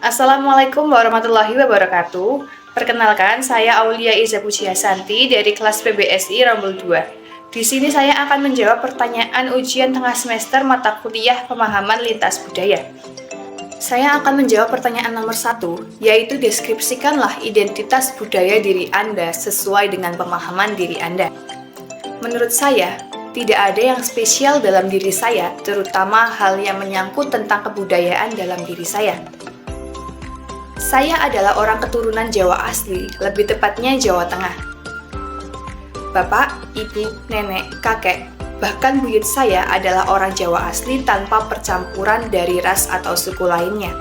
Assalamualaikum warahmatullahi wabarakatuh. Perkenalkan, saya Aulia Iza Pujiasanti dari kelas PBSI Rombol 2. Di sini saya akan menjawab pertanyaan ujian tengah semester mata kuliah Pemahaman Lintas Budaya. Saya akan menjawab pertanyaan nomor 1, yaitu deskripsikanlah identitas budaya diri Anda sesuai dengan pemahaman diri Anda. Menurut saya, tidak ada yang spesial dalam diri saya, terutama hal yang menyangkut tentang kebudayaan dalam diri saya. Saya adalah orang keturunan Jawa asli, lebih tepatnya Jawa Tengah. Bapak, ibu, nenek, kakek, bahkan buyut saya adalah orang Jawa asli tanpa percampuran dari ras atau suku lainnya.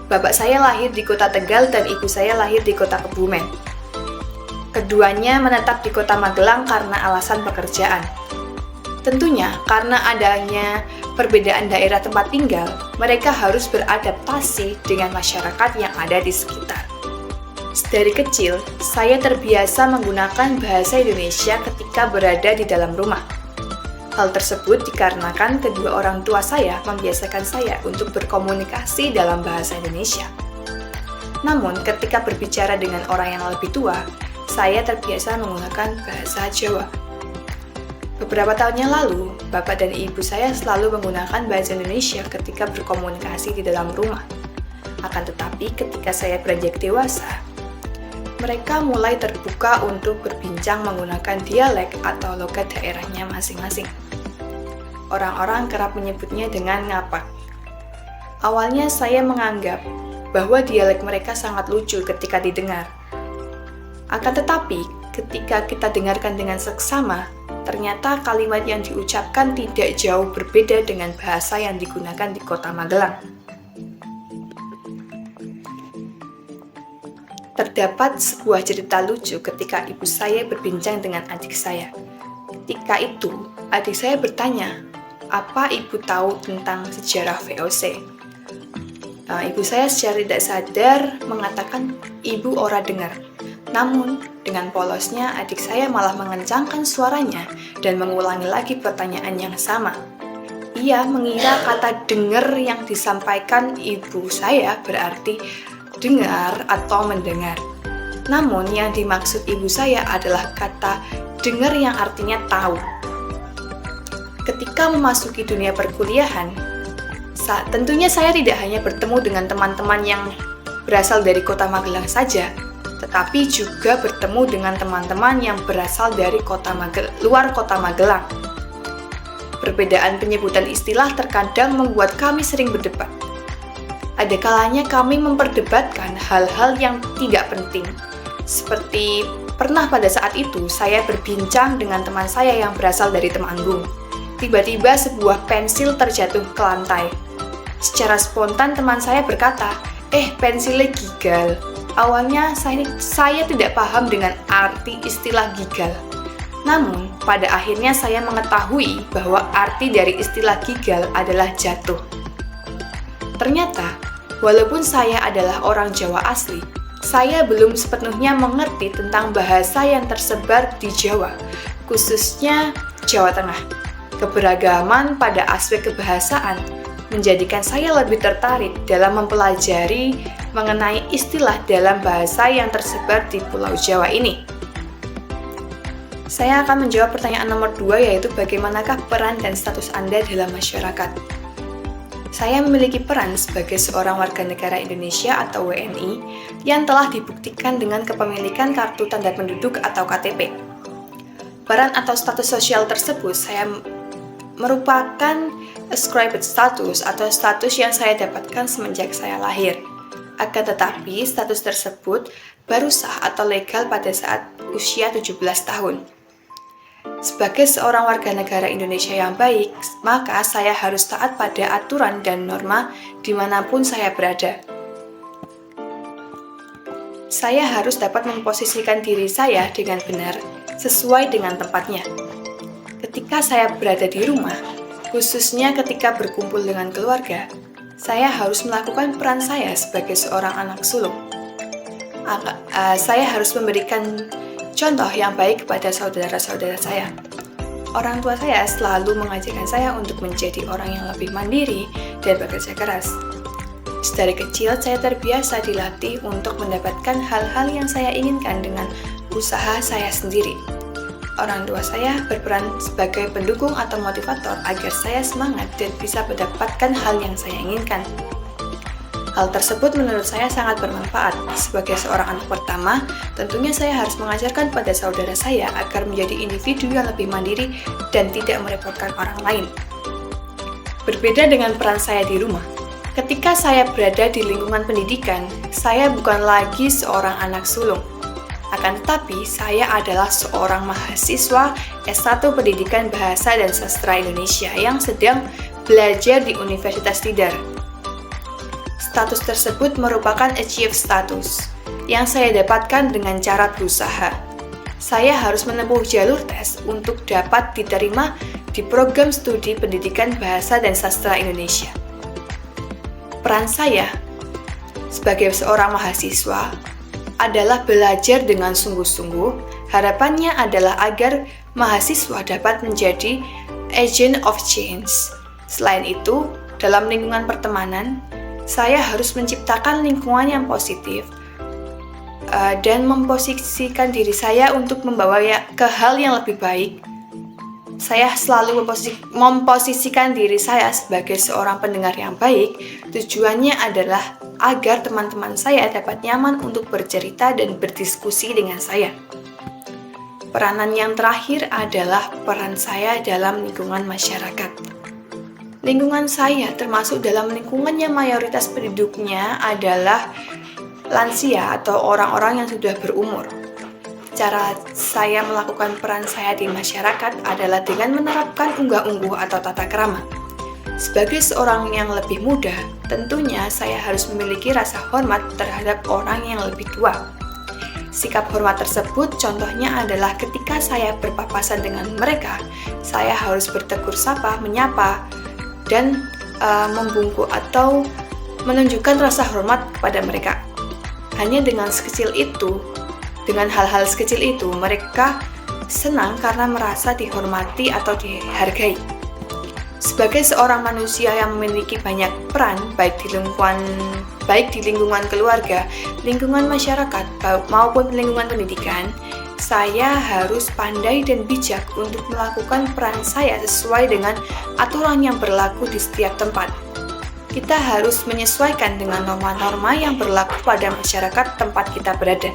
Bapak saya lahir di kota Tegal dan ibu saya lahir di kota Kebumen. Keduanya menetap di kota Magelang karena alasan pekerjaan. Tentunya, karena adanya perbedaan daerah tempat tinggal, mereka harus beradaptasi dengan masyarakat yang ada di sekitar. Dari kecil, saya terbiasa menggunakan bahasa Indonesia ketika berada di dalam rumah. Hal tersebut dikarenakan kedua orang tua saya membiasakan saya untuk berkomunikasi dalam bahasa Indonesia. Namun, ketika berbicara dengan orang yang lebih tua, saya terbiasa menggunakan bahasa Jawa. Beberapa tahun yang lalu, bapak dan ibu saya selalu menggunakan bahasa Indonesia ketika berkomunikasi di dalam rumah. Akan tetapi, ketika saya beranjak dewasa, mereka mulai terbuka untuk berbincang menggunakan dialek atau logat daerahnya masing-masing. Orang-orang kerap menyebutnya dengan ngapak. Awalnya saya menganggap bahwa dialek mereka sangat lucu ketika didengar. Akan tetapi, ketika kita dengarkan dengan seksama, ternyata kalimat yang diucapkan tidak jauh berbeda dengan bahasa yang digunakan di kota Magelang. Terdapat sebuah cerita lucu ketika ibu saya berbincang dengan adik saya. Ketika itu, adik saya bertanya, apa ibu tahu tentang sejarah VOC? Ibu saya secara tidak sadar mengatakan ibu ora dengar. Namun, dengan polosnya, adik saya malah mengencangkan suaranya dan mengulangi lagi pertanyaan yang sama. Ia mengira kata dengar yang disampaikan ibu saya berarti dengar atau mendengar. Namun, yang dimaksud ibu saya adalah kata dengar yang artinya tahu. Ketika memasuki dunia perkuliahan, tentunya saya tidak hanya bertemu dengan teman-teman yang berasal dari kota Magelang saja, tetapi juga bertemu dengan teman-teman yang berasal dari luar kota Magelang. Perbedaan penyebutan istilah terkadang membuat kami sering berdebat. Ada kalanya kami memperdebatkan hal-hal yang tidak penting. Seperti pernah pada saat itu saya berbincang dengan teman saya yang berasal dari Temanggung. Tiba-tiba sebuah pensil terjatuh ke lantai. Secara spontan teman saya berkata, pensilnya gigal. Awalnya saya tidak paham dengan arti istilah gigal. Namun, pada akhirnya saya mengetahui bahwa arti dari istilah gigal adalah jatuh. Ternyata, walaupun saya adalah orang Jawa asli, saya belum sepenuhnya mengerti tentang bahasa yang tersebar di Jawa, khususnya Jawa Tengah. Keberagaman pada aspek kebahasaan menjadikan saya lebih tertarik dalam mempelajari mengenai istilah dalam bahasa yang tersebar di Pulau Jawa ini. Saya akan menjawab pertanyaan nomor 2, yaitu bagaimanakah peran dan status Anda dalam masyarakat. Saya memiliki peran sebagai seorang warga negara Indonesia atau WNI yang telah dibuktikan dengan kepemilikan kartu tanda penduduk atau KTP. Peran atau status sosial tersebut saya merupakan ascribed status atau status yang saya dapatkan semenjak saya lahir. Akan tetapi, status tersebut baru sah atau legal pada saat usia 17 tahun. Sebagai seorang warga negara Indonesia yang baik, maka saya harus taat pada aturan dan norma dimanapun saya berada. Saya harus dapat memposisikan diri saya dengan benar, sesuai dengan tempatnya. Ketika saya berada di rumah, khususnya ketika berkumpul dengan keluarga, saya harus melakukan peran saya sebagai seorang anak sulung. Saya harus memberikan contoh yang baik kepada saudara-saudara saya. Orang tua saya selalu mengajarkan saya untuk menjadi orang yang lebih mandiri dan bekerja keras. Sedari kecil, saya terbiasa dilatih untuk mendapatkan hal-hal yang saya inginkan dengan usaha saya sendiri. Orang tua saya berperan sebagai pendukung atau motivator agar saya semangat dan bisa mendapatkan hal yang saya inginkan. Hal tersebut menurut saya sangat bermanfaat. Sebagai seorang anak pertama, tentunya saya harus mengajarkan pada saudara saya agar menjadi individu yang lebih mandiri dan tidak merepotkan orang lain. Berbeda dengan peran saya di rumah. Ketika saya berada di lingkungan pendidikan, saya bukan lagi seorang anak sulung. Akan tetapi, saya adalah seorang mahasiswa S1 Pendidikan Bahasa dan Sastra Indonesia yang sedang belajar di Universitas Tidar. Status tersebut merupakan achieve status yang saya dapatkan dengan cara berusaha. Saya harus menempuh jalur tes untuk dapat diterima di program studi Pendidikan Bahasa dan Sastra Indonesia. Peran saya sebagai seorang mahasiswa adalah belajar dengan sungguh-sungguh. Harapannya adalah agar mahasiswa dapat menjadi agent of change. Selain itu, dalam lingkungan pertemanan, saya harus menciptakan lingkungan yang positif dan memposisikan diri saya untuk membawa ke hal yang lebih baik. Saya selalu memposisikan diri saya sebagai seorang pendengar yang baik. Tujuannya adalah agar teman-teman saya dapat nyaman untuk bercerita dan berdiskusi dengan saya. Peranan yang terakhir adalah peran saya dalam lingkungan masyarakat. Lingkungan saya termasuk dalam lingkungan yang mayoritas penduduknya adalah lansia atau orang-orang yang sudah berumur. Cara saya melakukan peran saya di masyarakat adalah dengan menerapkan unggah-ungguh atau tata krama. Sebagai seorang yang lebih muda, tentunya saya harus memiliki rasa hormat terhadap orang yang lebih tua. Sikap hormat tersebut contohnya adalah ketika saya berpapasan dengan mereka, saya harus bertegur sapa, menyapa, dan membungkuk atau menunjukkan rasa hormat kepada mereka. Hanya dengan dengan hal-hal sekecil itu, mereka senang karena merasa dihormati atau dihargai. Sebagai seorang manusia yang memiliki banyak peran, baik di lingkungan keluarga, lingkungan masyarakat, maupun lingkungan pendidikan, saya harus pandai dan bijak untuk melakukan peran saya sesuai dengan aturan yang berlaku di setiap tempat. Kita harus menyesuaikan dengan norma-norma yang berlaku pada masyarakat tempat kita berada.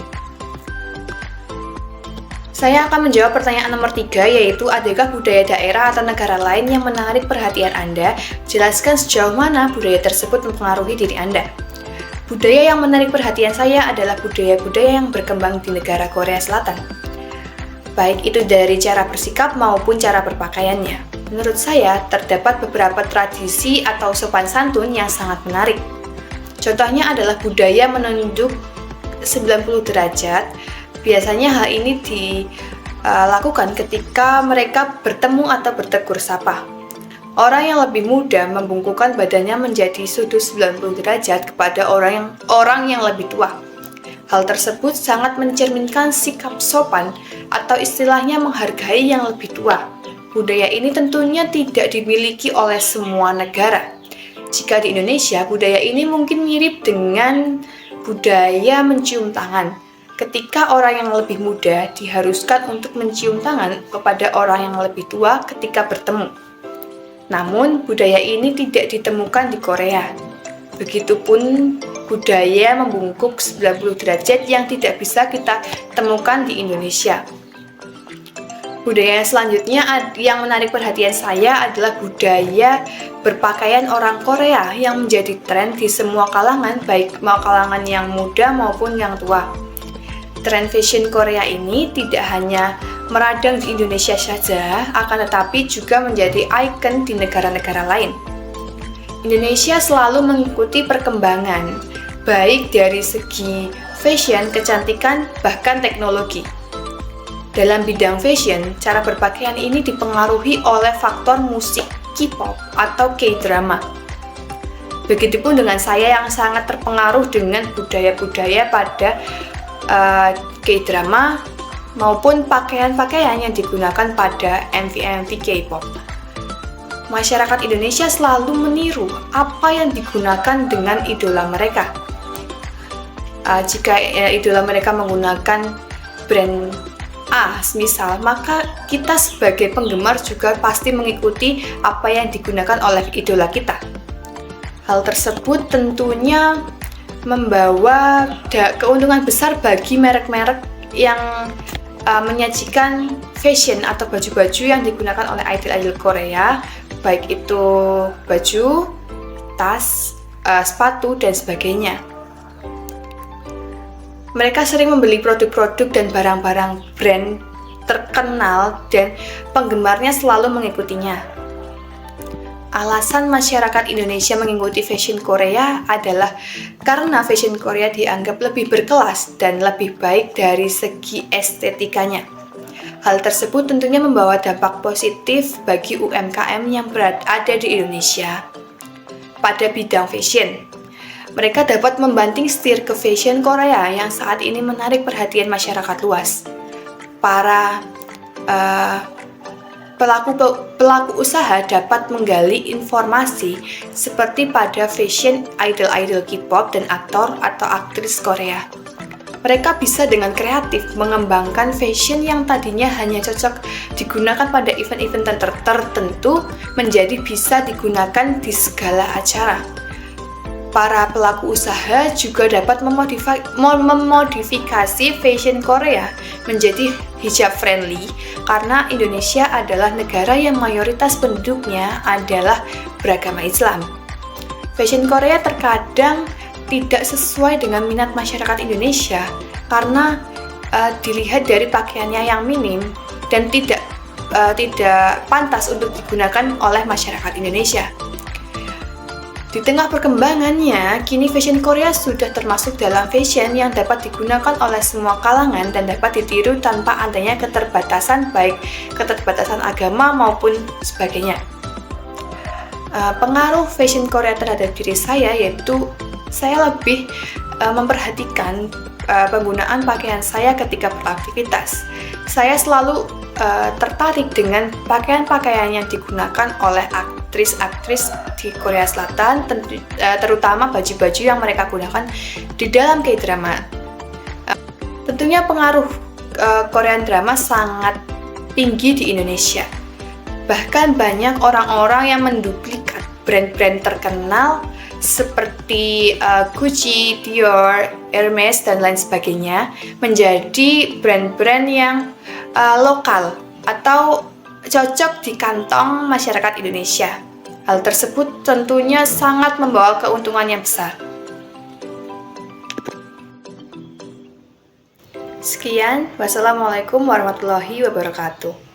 Saya akan menjawab pertanyaan nomor 3, yaitu adakah budaya daerah atau negara lain yang menarik perhatian Anda? Jelaskan sejauh mana budaya tersebut mempengaruhi diri Anda. Budaya yang menarik perhatian saya adalah budaya-budaya yang berkembang di negara Korea Selatan. Baik itu dari cara bersikap maupun cara berpakaiannya. Menurut saya, terdapat beberapa tradisi atau sopan santun yang sangat menarik. Contohnya adalah budaya menunduk 90 derajat. Biasanya hal ini dilakukan ketika mereka bertemu atau bertegur sapa. Orang yang lebih muda membungkukkan badannya menjadi sudut 90 derajat kepada orang yang lebih tua. Hal tersebut sangat mencerminkan sikap sopan atau istilahnya menghargai yang lebih tua. Budaya ini tentunya tidak dimiliki oleh semua negara. Jika di Indonesia, budaya ini mungkin mirip dengan budaya mencium tangan. Ketika orang yang lebih muda diharuskan untuk mencium tangan kepada orang yang lebih tua ketika bertemu. Namun, budaya ini tidak ditemukan di Korea. Begitupun budaya membungkuk 90 derajat yang tidak bisa kita temukan di Indonesia. Budaya selanjutnya yang menarik perhatian saya adalah budaya berpakaian orang Korea yang menjadi tren di semua kalangan, baik kalangan yang muda maupun yang tua. Tren fashion Korea ini tidak hanya meradang di Indonesia saja, akan tetapi juga menjadi ikon di negara-negara lain. Indonesia selalu mengikuti perkembangan, baik dari segi fashion, kecantikan, bahkan teknologi. Dalam bidang fashion, cara berpakaian ini dipengaruhi oleh faktor musik K-pop atau K-drama. Begitupun dengan saya yang sangat terpengaruh dengan budaya-budaya pada K-drama maupun pakaian-pakaian yang digunakan pada MV-MV K-pop. masyarakat Indonesia selalu meniru apa yang digunakan dengan idola mereka. Jika idola mereka menggunakan brand A, misal, maka kita sebagai penggemar juga pasti mengikuti apa yang digunakan oleh idola kita. Hal tersebut tentunya membawa keuntungan besar bagi merek-merek yang menyajikan fashion atau baju-baju yang digunakan oleh idol-idol Korea, baik itu baju, tas, sepatu, dan sebagainya. Mereka sering membeli produk-produk dan barang-barang brand terkenal dan penggemarnya selalu mengikutinya. Alasan masyarakat Indonesia mengikuti fashion Korea adalah karena fashion Korea dianggap lebih berkelas dan lebih baik dari segi estetikanya. Hal tersebut tentunya membawa dampak positif bagi UMKM yang ada di Indonesia pada bidang fashion. Mereka dapat membanting setir ke fashion Korea yang saat ini menarik perhatian masyarakat luas. Para pelaku usaha dapat menggali informasi seperti pada fashion idol-idol K-pop dan aktor atau aktris Korea. Mereka bisa dengan kreatif mengembangkan fashion yang tadinya hanya cocok digunakan pada event-event tertentu menjadi bisa digunakan di segala acara. Para pelaku usaha juga dapat memodifikasi fashion Korea menjadi hijab friendly karena Indonesia adalah negara yang mayoritas penduduknya adalah beragama Islam. Fashion Korea terkadang tidak sesuai dengan minat masyarakat Indonesia karena dilihat dari pakaiannya yang minim dan tidak pantas untuk digunakan oleh masyarakat Indonesia. Di tengah perkembangannya, kini fashion Korea sudah termasuk dalam fashion yang dapat digunakan oleh semua kalangan dan dapat ditiru tanpa adanya keterbatasan, baik keterbatasan agama maupun sebagainya. Pengaruh fashion Korea terhadap diri saya yaitu saya lebih memperhatikan penggunaan pakaian saya ketika beraktivitas. Saya selalu tertarik dengan pakaian-pakaian yang digunakan oleh aktris-aktris di Korea Selatan, terutama baju-baju yang mereka gunakan di dalam K-drama. Tentunya pengaruh Korean drama sangat tinggi di Indonesia. Bahkan banyak orang-orang yang menduplikat brand-brand terkenal seperti Gucci, Dior, Hermes, dan lain sebagainya menjadi brand-brand yang lokal atau cocok di kantong masyarakat Indonesia. Hal tersebut tentunya sangat membawa keuntungan yang besar. Sekian, wassalamualaikum warahmatullahi wabarakatuh.